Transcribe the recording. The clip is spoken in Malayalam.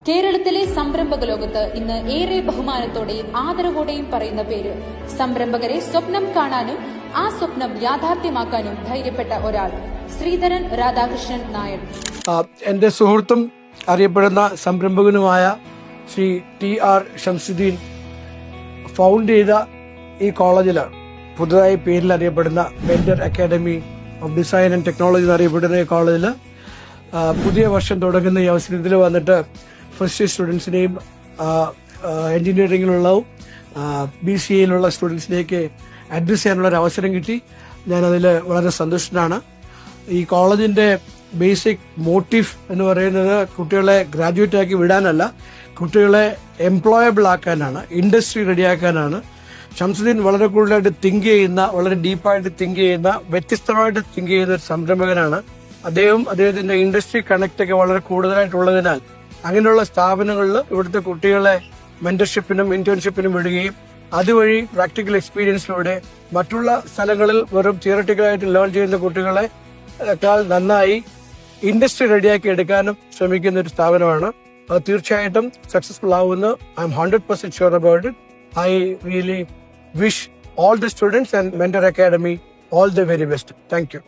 കേരളത്തിലെ സംരംഭക ലോകത്ത് ഇന്ന് ഏറെ ബഹുമാനത്തോടെയും ആദരവോടെയും പറയുന്ന പേര്. സംരംഭകരെ സ്വപ്നം കാണാനും ആ സ്വപ്നം യാഥാർത്ഥ്യമാക്കാനും ധൈര്യപ്പെട്ട ഒരാൾ, ശ്രീധരൻ രാധാകൃഷ്ണൻ നായർ. എന്റെ സുഹൃത്തും അറിയപ്പെടുന്ന സംരംഭകനുമായ ശ്രീ TR ഷംസുദ്ദീൻ ഫൗണ്ട് ചെയ്ത ഈ കോളേജിൽ പുതുതായി പേരിൽ അറിയപ്പെടുന്ന mentor academy of design and technology എന്നറിയപ്പെടുന്ന ഈ കോളേജിൽ പുതിയ വർഷം തുടങ്ങുന്ന ഈ അവസരത്തിൽ വന്നിട്ട് ഫസ്റ്റ് ഇയർ സ്റ്റുഡൻസിനെയും എഞ്ചിനീയറിംഗിലുള്ള BCAയിലുള്ള സ്റ്റുഡൻസിലേക്ക് അഡ്രസ് ചെയ്യാനുള്ള ഒരു അവസരം കിട്ടി. ഞാനതിൽ വളരെ സന്തുഷ്ടനാണ്. ഈ കോളേജിന്റെ ബേസിക് മോട്ടീവ് എന്ന് പറയുന്നത് കുട്ടികളെ ഗ്രാജുവേറ്റ് ആക്കി വിടാനല്ല, കുട്ടികളെ എംപ്ലോയബിൾ ആക്കാനാണ്, ഇൻഡസ്ട്രി റെഡിയാക്കാനാണ്. ഷംസുദ്ദീൻ വളരെ കൂടുതലായിട്ട് തിങ്ക് ചെയ്യുന്ന, വളരെ ഡീപ്പായിട്ട് തിങ്ക് ചെയ്യുന്ന, വ്യത്യസ്തമായിട്ട് തിങ്ക് ചെയ്യുന്ന ഒരു സംരംഭകനാണ്. അദ്ദേഹത്തിന്റെ ഇൻഡസ്ട്രി കണക്ട് ഒക്കെ വളരെ കൂടുതലായിട്ടുള്ളതിനാൽ അങ്ങനെയുള്ള സ്ഥാപനങ്ങളിൽ ഇവിടുത്തെ കുട്ടികളെ മെന്റർഷിപ്പിനും ഇന്റേൺഷിപ്പിനും വിടുകയും അതുവഴി പ്രാക്ടിക്കൽ എക്സ്പീരിയൻസിലൂടെ മറ്റുള്ള സ്ഥലങ്ങളിൽ വെറും തിയററ്റിക്കലായിട്ട് ലേൺ ചെയ്യുന്ന കുട്ടികളെ നന്നായി ഇൻഡസ്ട്രി റെഡിയാക്കി എടുക്കാനും ശ്രമിക്കുന്ന ഒരു സ്ഥാപനമാണ്. അത് തീർച്ചയായിട്ടും സക്സസ്ഫുൾ ആവുമെന്ന് I M 100% sure about it. I really wish all the students and Mentor Academy all the very best. Thank you.